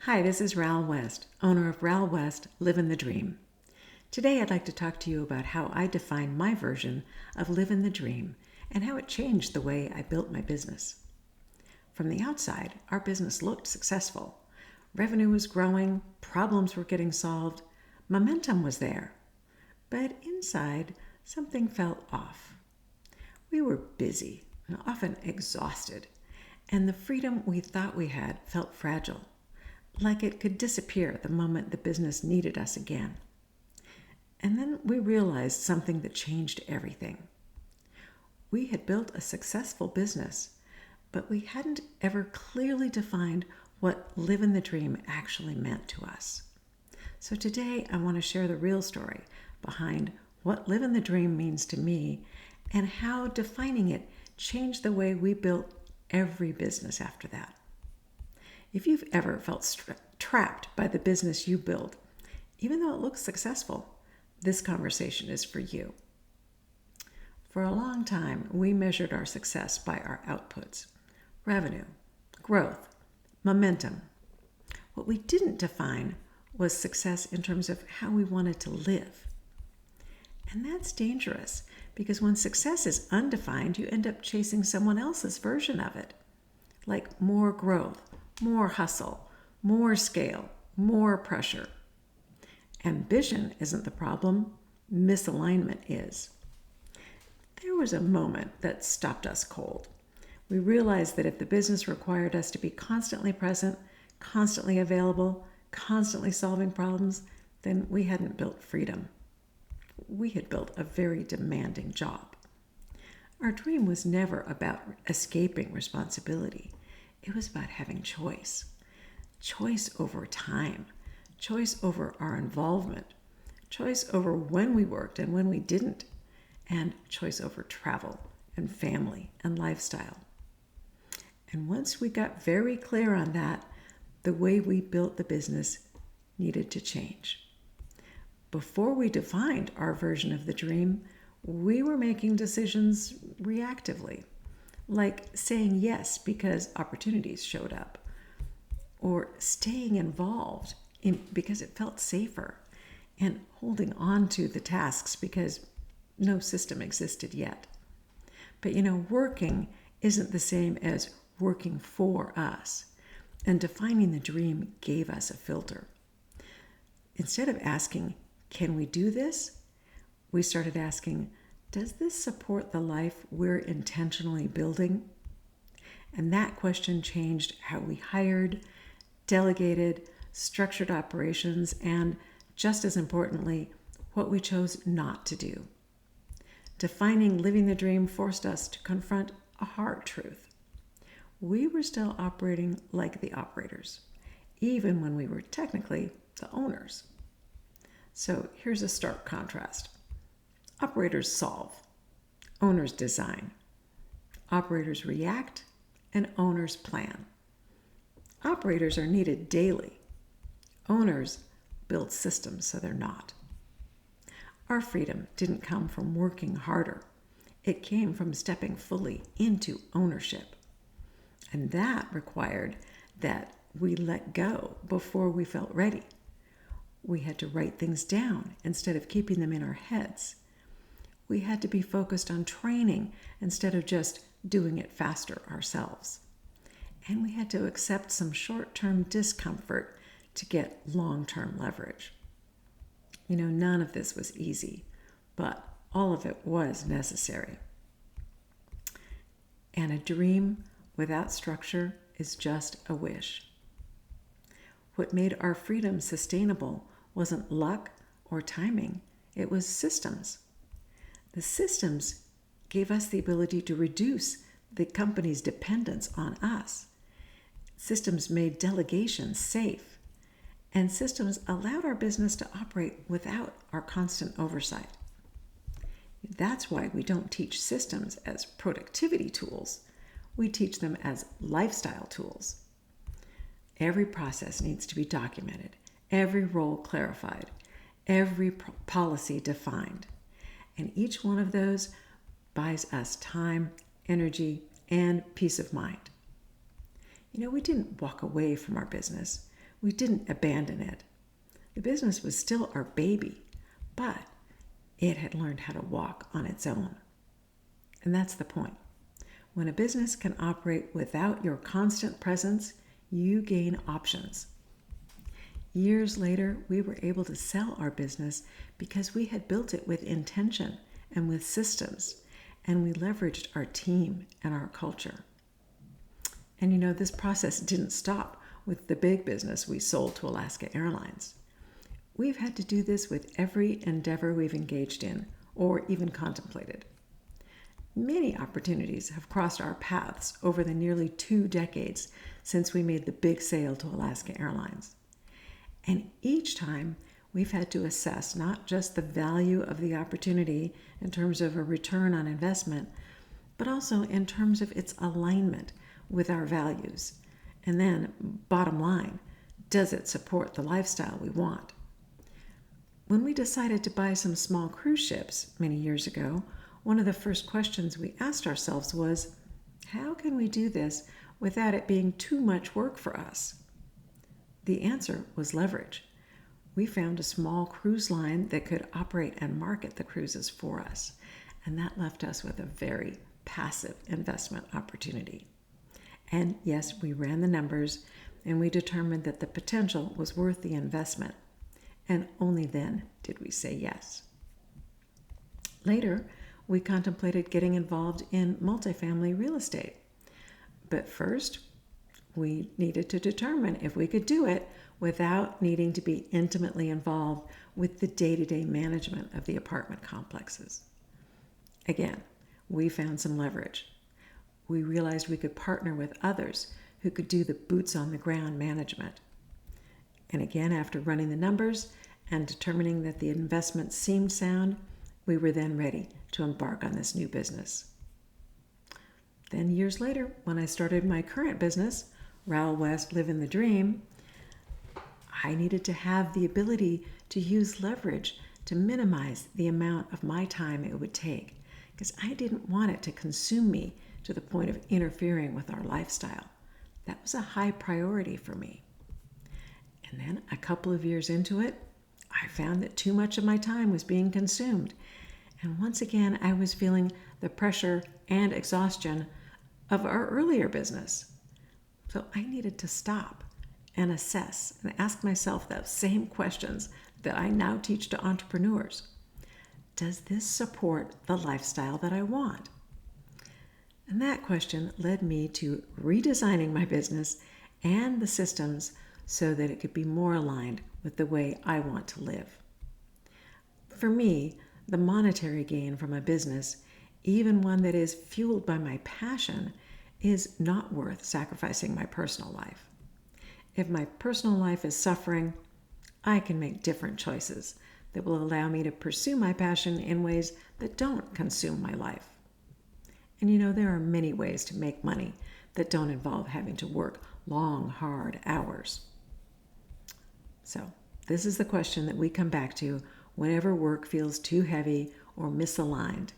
Hi, this is Ral West, owner of Ral West, Livin' the Dream. Today I'd like to talk to you about how I define my version of living the dream and how it changed the way I built my business. From the outside, our business looked successful. Revenue was growing, problems were getting solved, momentum was there. But inside, something felt off. We were busy and often exhausted, and the freedom we thought we had felt fragile, like it could disappear the moment the business needed us again. And then we realized something that changed everything. We had built a successful business, but we hadn't ever clearly defined what living the dream actually meant to us. So today I want to share the real story behind what living the dream means to me and how defining it changed the way we built every business after that. If you've ever felt trapped by the business you build, even though it looks successful, this conversation is for you. For a long time, we measured our success by our outputs: revenue, growth, momentum. What we didn't define was success in terms of how we wanted to live. And that's dangerous because when success is undefined, you end up chasing someone else's version of it, like more growth, more hustle, more scale, more pressure. Ambition isn't the problem, misalignment is. There was a moment that stopped us cold. We realized that if the business required us to be constantly present, constantly available, constantly solving problems, then we hadn't built freedom. We had built a very demanding job. Our dream was never about escaping responsibility. It was about having choice. Choice over time. Choice over our involvement. Choice over when we worked and when we didn't. And choice over travel and family and lifestyle. And once we got very clear on that, the way we built the business needed to change. Before we defined our version of the dream, we were making decisions reactively, like saying yes because opportunities showed up, or staying involved because it felt safer, and holding on to the tasks because no system existed yet. But working isn't the same as working for us, and defining the dream gave us a filter. Instead of asking, can we do this? We started asking, does this support the life we're intentionally building? And that question changed how we hired, delegated, structured operations, and just as importantly, what we chose not to do. Defining living the dream forced us to confront a hard truth. We were still operating like the operators, even when we were technically the owners. So here's a stark contrast. Operators solve, owners design. Operators react, and owners plan. Operators are needed daily. Owners build systems so they're not. Our freedom didn't come from working harder. It came from stepping fully into ownership. And that required that we let go before we felt ready. We had to write things down instead of keeping them in our heads. We had to be focused on training instead of just doing it faster ourselves. And we had to accept some short-term discomfort to get long-term leverage. None of this was easy, but all of it was necessary. And a dream without structure is just a wish. What made our freedom sustainable wasn't luck or timing, it was systems. The systems gave us the ability to reduce the company's dependence on us. Systems made delegation safe, and systems allowed our business to operate without our constant oversight. That's why we don't teach systems as productivity tools. We teach them as lifestyle tools. Every process needs to be documented, every role clarified, every policy defined. And each one of those buys us time, energy, and peace of mind. We didn't walk away from our business. We didn't abandon it. The business was still our baby, but it had learned how to walk on its own. And that's the point. When a business can operate without your constant presence, you gain options. Years later, we were able to sell our business because we had built it with intention and with systems, and we leveraged our team and our culture. And this process didn't stop with the big business we sold to Alaska Airlines. We've had to do this with every endeavor we've engaged in or even contemplated. Many opportunities have crossed our paths over the nearly 2 decades since we made the big sale to Alaska Airlines. And each time, we've had to assess not just the value of the opportunity in terms of a return on investment, but also in terms of its alignment with our values. And then, bottom line, does it support the lifestyle we want? When we decided to buy some small cruise ships many years ago, one of the first questions we asked ourselves was, how can we do this without it being too much work for us? The answer was leverage. We found a small cruise line that could operate and market the cruises for us, and that left us with a very passive investment opportunity. And yes, we ran the numbers, and we determined that the potential was worth the investment, and only then did we say yes. Later, we contemplated getting involved in multifamily real estate. But first, we needed to determine if we could do it without needing to be intimately involved with the day-to-day management of the apartment complexes. Again, we found some leverage. We realized we could partner with others who could do the boots-on-the-ground management. And again, after running the numbers and determining that the investment seemed sound, we were then ready to embark on this new business. Then years later, when I started my current business, Ral West, Living the Dream, I needed to have the ability to use leverage to minimize the amount of my time it would take, because I didn't want it to consume me to the point of interfering with our lifestyle. That was a high priority for me. And then a couple of years into it, I found that too much of my time was being consumed. And once again, I was feeling the pressure and exhaustion of our earlier business. So I needed to stop and assess and ask myself those same questions that I now teach to entrepreneurs. Does this support the lifestyle that I want? And that question led me to redesigning my business and the systems so that it could be more aligned with the way I want to live. For me, the monetary gain from a business, even one that is fueled by my passion, is not worth sacrificing my personal life. If my personal life is suffering, I can make different choices that will allow me to pursue my passion in ways that don't consume my life. And there are many ways to make money that don't involve having to work long, hard hours. So, this is the question that we come back to whenever work feels too heavy or misaligned.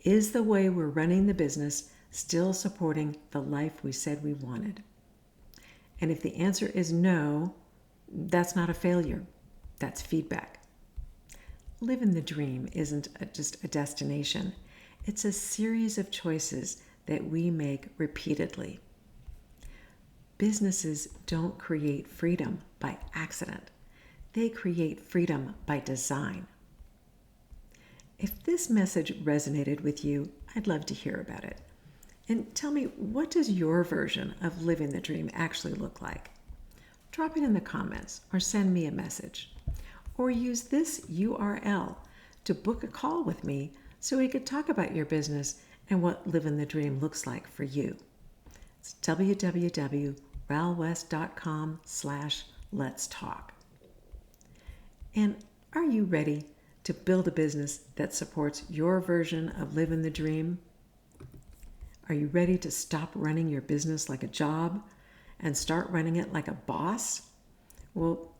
Is the way we're running the business still supporting the life we said we wanted? And if the answer is no, that's not a failure. That's feedback. Living the dream isn't just a destination. It's a series of choices that we make repeatedly. Businesses don't create freedom by accident. They create freedom by design. If this message resonated with you, I'd love to hear about it. And tell me, what does your version of living the dream actually look like? Drop it in the comments or send me a message. Or use this URL to book a call with me so we could talk about your business and what living the dream looks like for you. It's www.ralwest.com/let's talk. And are you ready to build a business that supports your version of living the dream? Are you ready to stop running your business like a job and start running it like a boss? Well,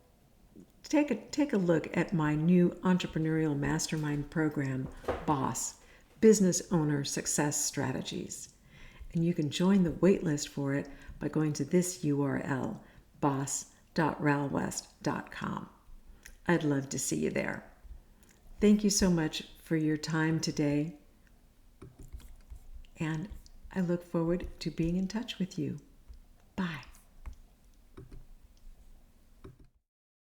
take a look at my new entrepreneurial mastermind program, Boss, Business Owner Success Strategies. And you can join the waitlist for it by going to this URL, boss.com/let's shop.ralwest.com. I'd love to see you there. Thank you so much for your time today, and I look forward to being in touch with you.